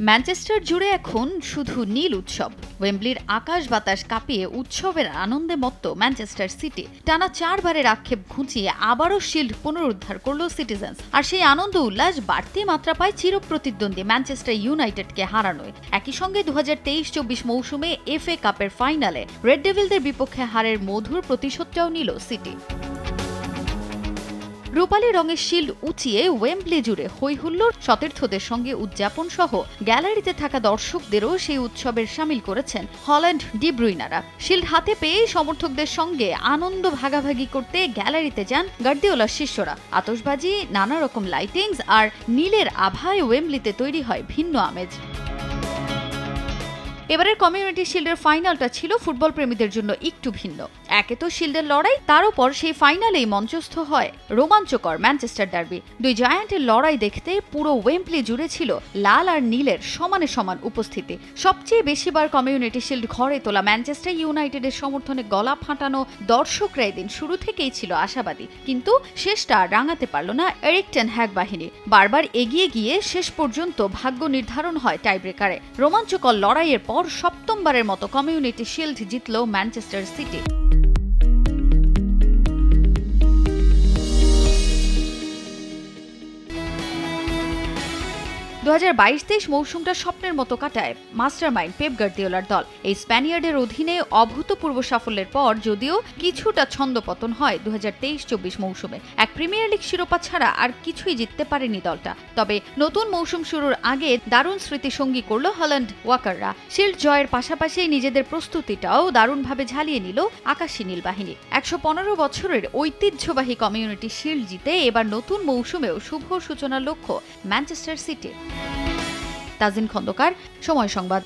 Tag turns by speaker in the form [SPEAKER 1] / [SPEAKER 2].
[SPEAKER 1] Manchester জুড়ে এখন শুধু নীল উৎসব। ওয়েম্বলির আকাশ বাতাস কাঁপিয়ে উৎসবের আনন্দে মত্ত ম্যানচেস্টার সিটি টানা 4 বারের আক্ষেপ ঘুচিয়ে আবারও শিল্ড পুনরুদ্ধার করল সিটিজেন্স। আর সেই আনন্দ উল্লাস বাড়তি মাত্রা পায় চিরপ্রতিদ্বন্দ্বী ম্যানচেস্টার ইউনাইটেডকে হারানোয়। একই সঙ্গে 2023-24 মৌসুমে FA কাপের ফাইনালে রেড ডেভিলদের বিপক্ষে হারের মধুর প্রতিশোধটাও নিল সিটি। রূপালী রঙের শিল্ড উঁচিয়ে ওয়েম্বলি জুড়ে হইহুল্লোড়, সতীর্থদের সঙ্গে উদযাপন সহ গ্যালারিতে থাকা দর্শকদেরও সেই উৎসবের শামিল করেছেন হল্যান্ড ডি ব্রুইনারা। শিল্ড হাতে পেয়ে সমর্থকদের সঙ্গে আনন্দ ভাগাভাগি করতে গ্যালারিতে যান গার্দিওলার শিষ্যরা। আতশবাজি, নানা রকম লাইটিংস আর নীলের আভায় ওয়েম্বলিতে তৈরি হয় ভিন্ন আমেজ। এবারের কমিউনিটি শিল্ডের ফাইনালটা ছিল ফুটবল প্রেমীদের জন্য একটু ভিন্ন। একে তো শিল্ডের লড়াই, তার উপর সেই ফাইনালেই মঞ্চস্থ হয় রোমাঞ্চকর ম্যানচেস্টার ডার্বি। দুই জায়ান্টের লড়াই দেখতে পুরো ওয়েম্বলি জুড়ে ছিল লাল আর নীলের সমানে সমান উপস্থিতি। সবচেয়ে বেশিবার কমিউনিটি শিল্ড ঘরে তোলা ম্যানচেস্টার ইউনাইটেডের সমর্থনে গলা ফাটানো দর্শকরা এদিন শুরু থেকেই ছিল আশাবাদী, কিন্তু শেষটা রাঙাতে পারল না এরিক টেন হ্যাগ বাহিনী। বারবার এগিয়ে গিয়ে শেষ পর্যন্ত ভাগ্য নির্ধারণ হয় টাইব্রেকারে। রোমাঞ্চকর লড়াইয়ের পর সপ্তমবারের মতো কমিউনিটি শিল্ড জিতল ম্যানচেস্টার সিটি। দু 2022-23 মৌসুমটা স্বপ্নের মতো কাটায় মাস্টারমাইন্ড পেপ গার্দিওলার দল। এই স্প্যানিয়ার্ডের অধীনে অভূতপূর্ব সাফল্যের পর যদিও কিছুটা ছন্দপতন হয় 2023-24 মৌসুমে। এক প্রিমিয়ার লিগ শিরোপা ছাড়া আর কিছুই জিততে পারেনি দলটা। তবে নতুন মৌসুম শুরুর আগে দারুণ স্মৃতিসঙ্গী করল হল্যান্ড ওয়াকাররা। শিল্ড জয়ের পাশাপাশি নিজেদের প্রস্তুতিটাও দারুণভাবে ঝালিয়ে নিল আকাশী নীল বাহিনী। 115 বছরের ঐতিহ্যবাহী কমিউনিটি শিল্ড জিতে এবার নতুন মৌসুমেও শুভ সূচনার লক্ষ্য ম্যানচেস্টার সিটি। তাজিন খন্দকার, সময় সংবাদ।